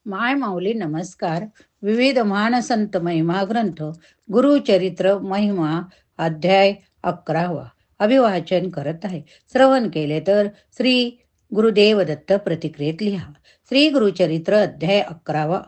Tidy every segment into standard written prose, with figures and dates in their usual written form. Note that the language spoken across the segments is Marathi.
माय माऊली नमस्कार. विविध महान संत महिमा ग्रंथ गुरुचरित्र महिमा अध्याय 11वा अभिवाचन करत आहे. श्रवण केले तर श्री गुरुदेव दत्त प्रतिक्रियेत लिहा. श्री गुरुचरित्र अध्याय 11वा.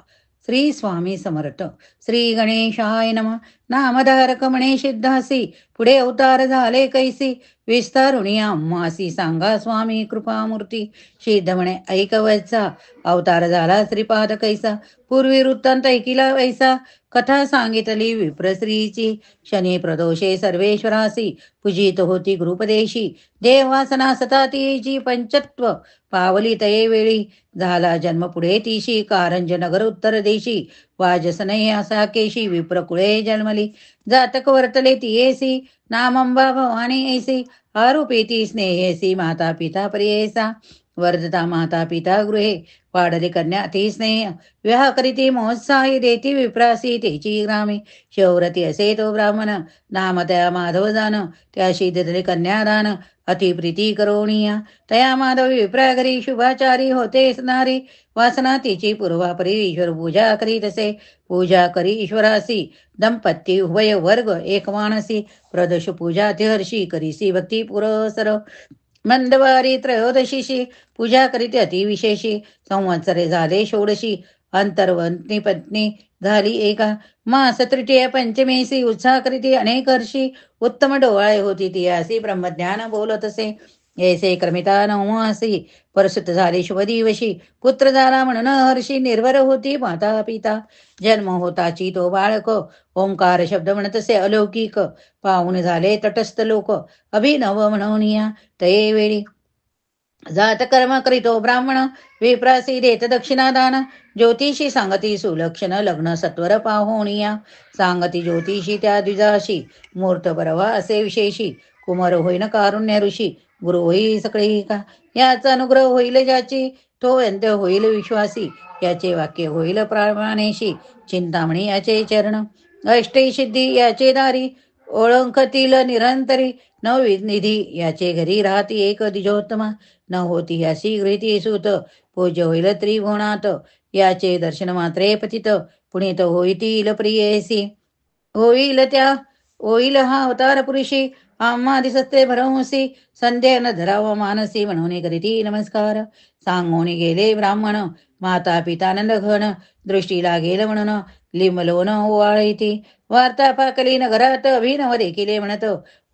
श्री स्वामी समर्थ. श्री गणेशाय नमः. नामधारक म्हणे सिद्धासी, पुढे अवतार झाले कैसी, विस्तारुणी आम्हासी सांगा स्वामी कृपामूर्ती. सिद्ध म्हणे ऐकवचा, अवतार झाला श्रीपाद कैसा, पूर्वी वृत्तांत ऐकिला वैसा, कथा सांगितली विप्रश्रीची. शनी प्रदोषे सर्वेश्वरासी, पूजित होती गुरुपदेशी. देवासना सतातीची पंचत्व, पावली तये वेळी. झाला जन्म पुढे तिशी, कारंज नगर उत्तर देशी. वाजसनये असा केशी, विप्रकुळे जन्मली. जातक वर्तले तियेसी, नामंबा भवानी ऐसी. आरोपी ती स्नेहेसी, माता पिता प्रियेसा. वर्धता माता पिता गृहे, वाढली कन्या ती स्नेह. विवाह करीती महोत्साही, देती विप्रासी तेची ग्रामे. शिवव्रती असे तो ब्राह्मण, नाम त्या माधव जान. त्याशी दिले कन्यादान, अतिप्रीती करोणिया. तया माधव विप्रा घरी, शुभाचारी होते नारी. वासना तिची पूर्वापरी, ईश्वर पूजा करीत असे. पूजा करी ईश्वरासी, दंपती उभय वर्ग एक मानसी. प्रदोष पूजा तिहर्षी, करीसी भक्ती पुरसर. मंदवारी त्रयोदशीशी, पूजा करीत अतिविशेषी. संवत्सरे झाले षोडशी, अंतर्वंती पत्नी झाली एका. मास तृतीय पंचमेसी, उत्साह करीती अनेक हर्षी. उत्तम डोवाळे होती ती असे, ब्रह्मज्ञान बोलत असे. ऐसे क्रमिता नवमासी, परसुत झाली शुभ दिवशी. पुत्र झाला म्हणून हर्षी, निर्भर होती माता पिता. जन्म होताची तो बाळक, ओंकार शब्द म्हणत असे अलौकिक. पाहून झाले तटस्थ लोक, अभिनव म्हणून या तये वेळी. जात कर्म करीतो ब्राह्मण, विप्रासी देत दक्षिणादान. ज्योतिषी सांगती सुलक्षण, लग्न सत्वर पाहोनिया. सांगती ज्योतिषी त्या द्विजाशी, मूर्त बरवा असे विशेषी. कुमार होईन कारुण्य ऋषी, गुरु होई सकळे का. याचा अनुग्रह होईल ज्याची, तो अंत्य होईल विश्वासी. याचे वाक्य होईल प्रामाणेशी, चिंतामणी याचे चरण. अष्टै सिद्धी याचे दारी, ओळखतील निरंतरी. नवनिधी याचे घरी राहती एक द्विजोत्तमा. न होती यासी गृहीती सुत, पूज्य होईल त्रिभुवनात. याचे दर्शन मात्रे पतित, पुनीत होईतील प्रियेसी. होईल हा अवतार पुरुषी, आम्हा दिसते भरवसी. संध्या न धरावा मानसी, म्हणून करीती नमस्कार. सांगून गेले ब्राह्मण, माता पितानंद घन. दृष्टी लागेल म्हणून, लिमलोन ओवाळीती. वार्ता पाकली नगरात, अभिनव देखिले म्हणत.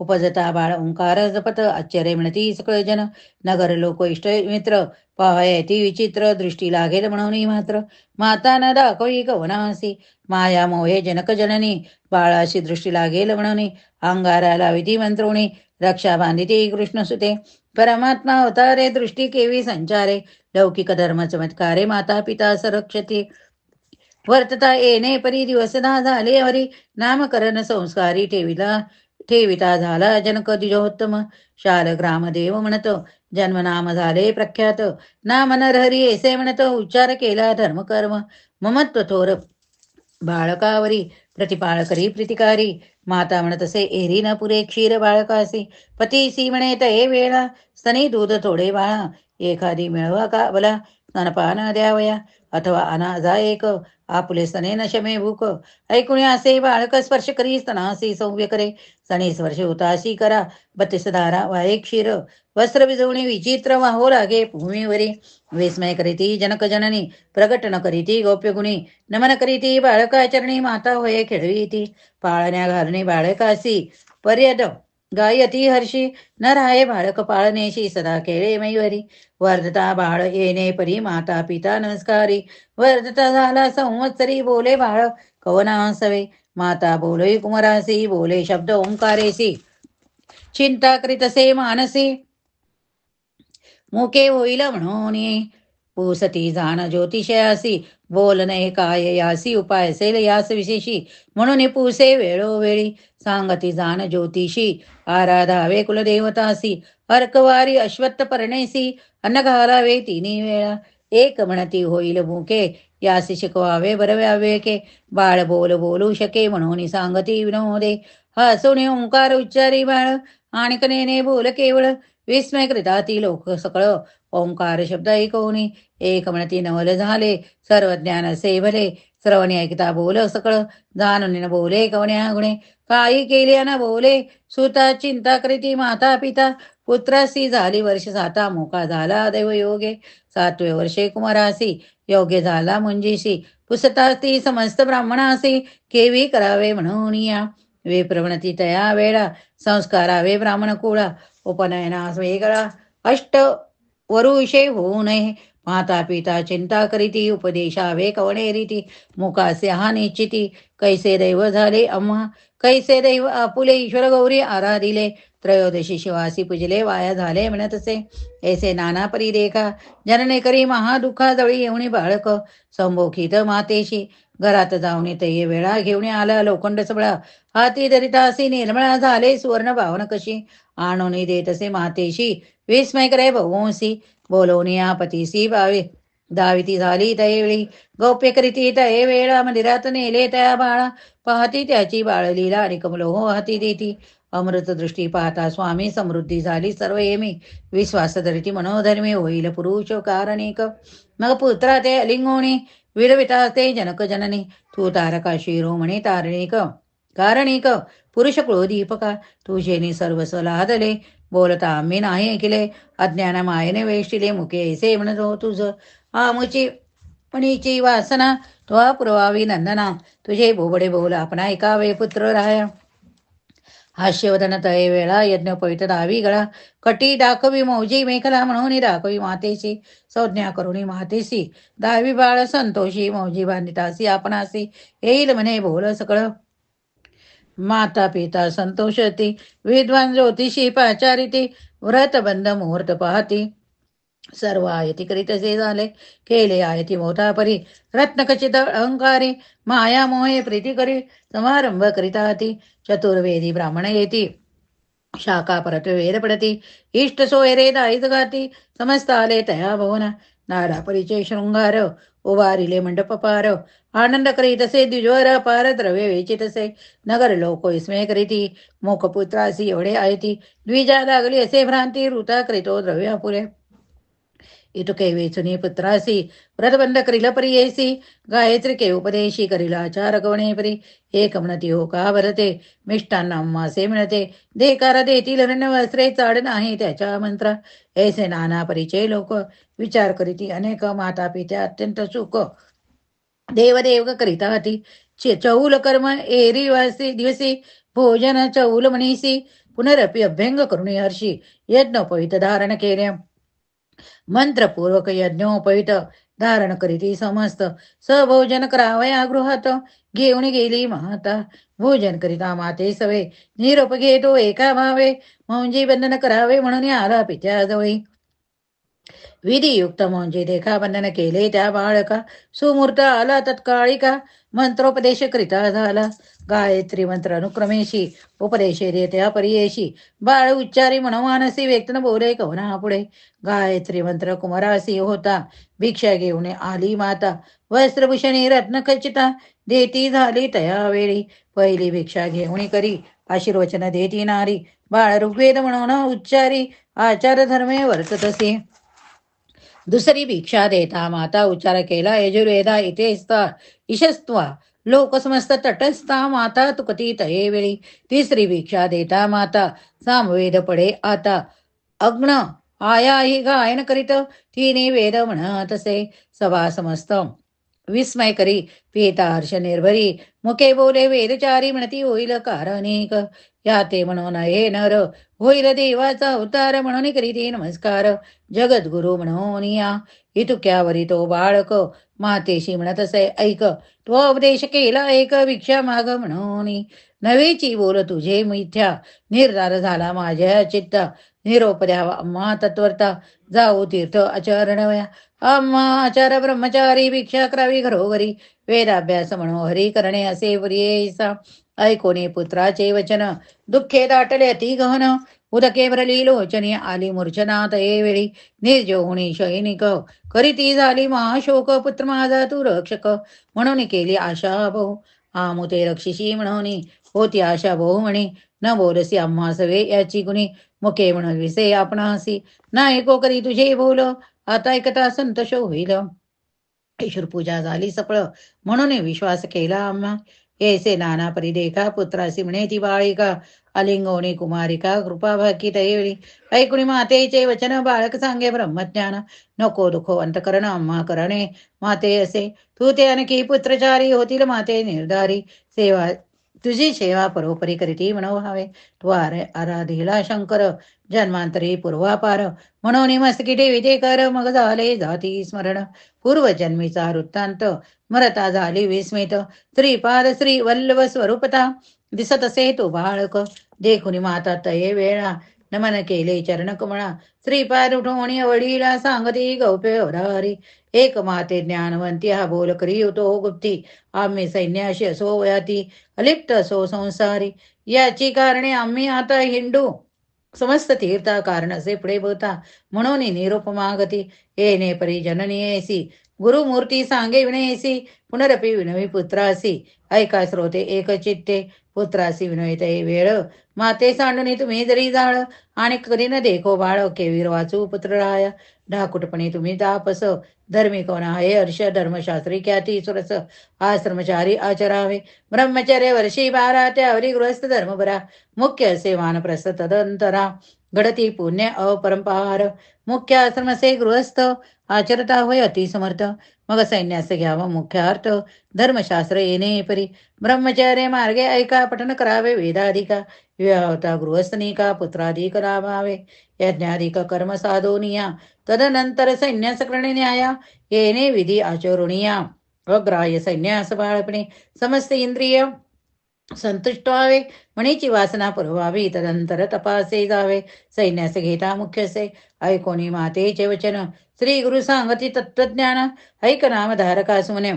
उपजता बाळ ओंकार जपत, आश्चर्य म्हणती सकळ जन. नगर लोक इष्ट मित्र, पाहयती विचित्र. दृष्टी लागेल म्हणून मात्र, माता न दाखवी कवनासी. माया मोहे जनक जननी, बाळाशी दृष्टी लागेल म्हणून. अंगारा लाविती मंत्रोणी, रक्षा बांधिती कृष्ण सुते. परमात्मा अवतारे, दृष्टी केवी संचारे. लौकिक धर्म चमत्कारे, माता पिता संरक्षते. वर्तता येणे परी दिवसदा झाले हरी. नामकरण संस्कारी ठेविता झाला जनक द्विजोत्तम. शालग्रामदेव म्हणत, जन्मनाम झाले प्रख्यात. नाम नरहरी ऐसे म्हणत, उच्चार केला धर्मकर्म. ममत्व थोर बाळकावरी, प्रतिपाळ करी प्रीतिकारी. माता म्हणत असे एरी न पुरे क्षीर बाळकासी. पतीसी म्हणे तये वेळा, स्तनी दूध थोडे बाळा. एखादी मिळवा का भला, स्तनपान द्यावया. अथवा अनाजा एक, आपुले स्तने न शमे भूक. ऐकुणे असे बाळक स्पर्श करी, स्तनासी सौव्य करे. स्तनी स्पर्श उतासी करा, बत्तीसधारा वाहे क्षीर. वस्त्र विजवणी विचित्र वाहो लागे भूमीवरी. विस्मय करीती जनक जननी, प्रगट न करीती गौप्य गुणी. नमन करीती बाळकाचरणी, माता होय खेळवीती. पाळण्या घालणे बाळकासी, पर्यद गायती हर्षी. न राहे बाळक पाळणेशी, सदा खेळे मैवरी. वर्धता बाळ येणे परी, माता पिता नमस्कारी. वर्धता झाला संवत्सरी, बोले बाळ कवनासवे. माता बोले कुमारासी, बोले शब्द ओंकारेसी. चिंता करीतसे मानसी, मुके होईल म्हणून. पुसती जाण ज्योतिषयासी, बोलणे काय यासी. उपाय असेल यास विशेषी, म्हणून पुसे वेळोवेळी. सांगती जाण ज्योतिषी, आराधावे कुलदेवतासी. अर्कवारी अश्वत्थ पर्णेसी, अन्न घालावे तिन्ही वेळा. एक म्हणती होईल मुके, यासी शिकवावे बरव्यावे के. बाळ बोलू शके, म्हणून सांगती विनोदे. हसून ओंकार उच्चारी बाळ, आणकनेने बोल केवळ. विस्मय कृता ती लोक सकळ, ओंकार शब्द ऐकवणी एक म्हणती नवल झाले सर्व ज्ञान असे भले श्रवणी ऐकता बोल सकळ जाणून न बोले कवण्या गुणे काही केले न बोले सुता चिंता करीती माता पिता पुत्रासी झाली वर्ष साता मोका झाला दैव योगे 7वे वर्षे कुमारासी योग्य झाला मुंजीसी पुसतास्ती समस्त ब्राह्मणासी केवी करावे म्हणून या वे प्रवणती तया वेळा संस्कारावे ब्राह्मण कुळा उपनयनास वेगळा अष्ट वरुषे होऊ नये माता पिता चिंता करीती उपदेशावे कवणे रीती मुखासे हा निश्चिती कैसे दैव झाले आम्हा कैसे दैव आपुले ईश्वर गौरी आराधिले त्रयोदशी शिवासी पूजले वाया झाले म्हणतसे ऐसे नाना परी देखा जनने करी महादुखा जळी येऊनी बाळक संभोखित मातेशी घरात जाऊन ते वेळा घेऊन आला लोखंड सबळा हाती दरितासी निर्मळा झाले सुवर्ण भावना कशी आणून देतसे मातेशी विस्मय करे बहुंसी बोलवनिया पतीसी बावे दाविती झाली तयवेळी गौप्य करीती तये वेळा मंदिरात नेले त्या बाळा पाहती त्याची बाळलीला आणि कमलोह हाती देती अमृत दृष्टी पाहता स्वामी समृद्धी झाली सर्व येमी विश्वास धरिती मनोधर्मी होईल पुरुष कारणिक मग पुत्रा ते अलिंगोणी विडविता ते जनक जननी तू तारका शिरोमणी तारणिक कारणिक पुरुष कुळदीपका तुझेनी सर्वस्व लादले बोलता आम्ही नाही ऐकले अज्ञान मायेने वेष्टिले मुखे ऐसे म्हणत हो तुझ आमुची पणीची वासना त्वा पुरवावी नंदना तुझे बोबडे बोल आपणा ऐकावे पुत्र राया हास्यवदन तये वेळा यज्ञोपवित दावी गळा कटी दाखवी मौजी मेखला म्हणून दाखवी मातेशी संज्ञा करुणी मातेशी दावी बाळ संतोषी मौजी बांधितासी आपणासी येईल म्हणे बोल सकळ माता पिता संतोषती विद्वान ज्योतिषी पाचारिती व्रतबंध मुहूर्त पाहती सर्व आयती करीतसे झाले केले आयती मोठा परी रत्नखचित अहंकारी माया मोहे प्रीती करी समारंभ करिता ती चतुर्वेदी ब्राह्मण येती शाखा परत वेद पडती इष्ट सोयरे दाईत गाती समस्त आले तया भवन नाडा परिचय शृंगार उभारिले मंडप पार आनंद करीतसे द्विज्वर पार द्रव्य वेचितसे नगर लोक विस्मय करीती मोखपुत्रासी एवढे आयती द्विजा लागली असे भ्रांती ऋता करीतो द्रव्य अपुरे इतुके वेचुनी पुत्रासी व्रतबंध करिल परी येसी गायत्री के उपदेशी करिला आचार गवणे परी एक म्हणती हो का भरते मिष्टांना मासे मिळते देकार देतील वस्त्रे चाड नाही त्याच्या मंत्र ऐसे नाना परीचे लोक विचार करीती अनेक माता पित्या अत्यंत सुख देवदेव करिता हाती चौल कर्म एरी वासी दिवसी भोजन चौल म्हणीसी पुनरपि अभ्यंग करुणी हर्षी यज्ञोपवित धारण केले मंत्रपूर्वक यज्ञोपवित धारण करीती समस्त सभोजन करावया गृहात घेऊन गेली माता भोजन करिता माते सवे निरोप घेतो एका भावे मौंजी बंधन करावे म्हणून आला पित्याजवळी विधियुक्त म्हणजे देखा बंधन केले त्या बाळका सुमूर्त आला तत्काळिका मंत्रोपदेश करिता झाला गायत्री मंत्र अनुक्रमेशी उपदेशे देत्या परियेशी बाळ उच्चारी मनोमानसी व्यक्तन बोले कवना पुढे गायत्री मंत्र कुमारासी होता भिक्षा घेऊन आली माता वस्त्रभूषणी रत्न खचिता देती झाली तया वेळी पहिली भिक्षा घेऊन करी आशीर्वचन देती नारी बाळ ऋग्वेद म्हणून उच्चारी आचार धर्मे वर्ततसे दुसरी भिक्षा देता माता उच्चार केला यजुर्वेदा इतेस्ता ईशस्त्वा लोक समस्त तटस्था माता तुकती तये वेळी तिसरी भिक्षा देता माता सामवेद पडे आता अग्न आया ही गायन करीत तिने वेद म्हणतसे सभा समस्त विस्मय करी पिता हर्ष निर्भरी मुखे बोले वेदचारी म्हणती होईल कारणिक या ते म्हणून हे नर होईल देवाचा अवतार म्हणून करीती नमस्कार जगद्गुरु म्हणून या इतुक्यावरी तो बाळक मातेशी म्हणत असे ऐक तो उपदेश केला एक भिक्षा माग म्हणून नवेची बोल तुझे मिथ्या निर्धार झाला माझ्या चित्ता निरोप द्यावा अम्मा तत्वरता जाऊ तीर्थ आचरणवया अम्मा आचार ब्रह्मचारी भिक्षा करावी घरोघरी वेदाभ्यास म्हणो हरी करणे असे प्रियेसा ऐकोने पुत्राचे वचन दुःखे दाटले अति गहन उदके भरली लोचनी आली मूर्छना तये वेळी निर्जोहुणी सैनिक करीती झाली महाशोक पुत्र माझा तू रक्षक म्हणून केली आशा बहु आमुते रक्षिशी म्हणून होती आशा बहु म्हणे न बोलसी आम्हा सवे याची गुणी मुके म्हणून विसे आपणासी, ना ऐको करी तुझे बोल, आता ऐकता संतोष होईल. ईश्वर पूजा झाली सफळ, म्हणून विश्वास केला आम्हा. ऐसे नाना परी देखा, पुत्रासी म्हणे ती बाळिका, अलिंगोणी कुमारिका, कृपा भाकी तैवळी. ऐकुणी मातेचे वचन, बाळक सांगे ब्रह्मज्ञान. नको दुखो अंतकरण आम्हा करणे, माते असे तू ते आणखी पुत्रचारी होतील माते निर्धारी. सेवा तुझी सेवा परोपरी करीती मनोभावे, तू आराधिला शंकर जन्मांतरी पूर्वापार. म्हणून मस्तकी देवी ते कर, मग झाले जाती स्मरण. पूर्वजन्मीचा वृत्तांत मरता झाली विस्मित, श्रीपाद श्री वल्लभ स्वरूपता, दिसत असे तो बाळक. देखुनी माता तये वेळा, नमन केले चरण कमळा. श्रीपाद उठवणी वडीला, सांगती गौप्य उदारी. एक माते ज्ञानवंती, हा बोल करी तो गुप्ती. आम्ही सैन्याशी असो वयाती, अलिप्त असो संसारी. याची कारणे आम्ही आता हिंडू, समस्त तीर्था कारण असे पुढे बोता. म्हणून निरोप मागती, येणे परी जननी ऐसी. गुरुमूर्ती सांगे विनयसी, पुनरपी विनवी पुत्रासी. ऐका श्रोते एक चित्ते, पुत्रासी विनविते वेळ. माते सांडून तुम्ही जरी जाळ, आणि कधी न देखो बाळ. केवीर वाचू पुत्र राया, ढाकुटपणे तुम्ही तापस. धर्मी कोण आहे हर्ष, धर्मशास्त्री ख्याती सुरस. आश्रमचारी आचरावे, ब्रह्मचर्य वर्षी 12, त्यावरी गृहस्थ धर्म बरा. मुख्य असे वानप्रस्थ तदंतरा, घडती पुण्य अपरंपार. मुख्य आश्रमसे गृहस्थ, आचरता होय अतिसमर्थ. मग संन्यास घ्यावा मुख्य अर्थ, धर्मशास्त्र येणे परी. ब्रह्मचर्य मार्गे ऐका, पठन करावे वेदाधिका. विवाह होता गृहस्थनिका, पुत्राधिक लाभावे. यज्ञाधिक कर्म साधोनिया, तदनंतर संन्यास करणे न्याया. येणे विधी आचरणीया, अग्राह्य संन्यास बाळपणे. समस्त इंद्रिय संतुष्ट व्हावे, म्हणीची वासना पुरवावी. तदंतर तपासे जावे, संन्यास घेता मुख्यसे. ऐकोनी मातेचे वचन, श्री गुरु सांगती तत्वज्ञान. ऐक नाम धारका सुमने,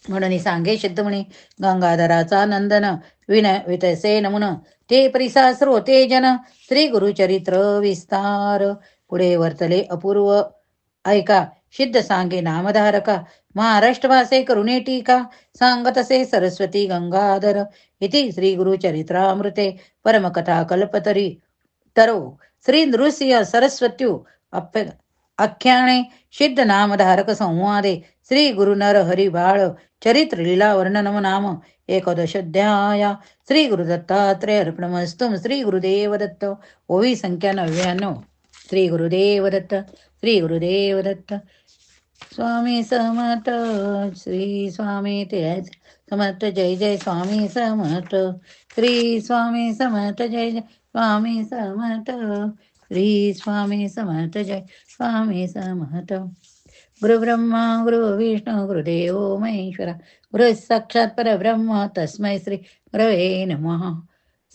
म्हणून सांगे सिद्ध म्हणे. गंगाधराचा नंदन, विनय वितसे नमुन. ते परिसासर होते जन, श्री गुरुचरित्र विस्तार. पुढे वर्तले अपूर्व, ऐका सिद्ध सांगे नामधारका. महाराष्ट्र भाषे करुणे टीका, सांगत असे सरस्वती गंगाधर. इति श्री गुरुचरित्रामृते परमकथा कल्पतरी तरो श्री नृसिंह सरस्वत्यू आख्याने सिद्ध नामधारक संवादे श्री गुरुनर हरी बाळ चरित्र लीला वर्णनम नाम एकादशोध्याय. श्री गुरुदत्तात्रय अर्पणमस्तुम. श्री गुरुदेव दत्त. ओवी संख्या 99. श्री गुरुदेव दत्त. श्री गुरुदेव दत्त. स्वामी समर्थ. श्री स्वामी ते समर्थ. जय जय स्वामी समर्थ. श्री स्वामी समर्थ. जय जय स्वामी समर्थ. श्री स्वामी समर्थ. जय स्वामी समर्थ. गुरु ब्रह्मा गुरु विष्णू गुरुदेव महेश्वरा, गुरु साक्षात परब्रह्म, तस्मै श्री गुरवे नमः.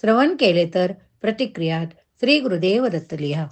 श्रवण केले तर प्रतिक्रियात श्री गुरुदेव दत्त लिहा.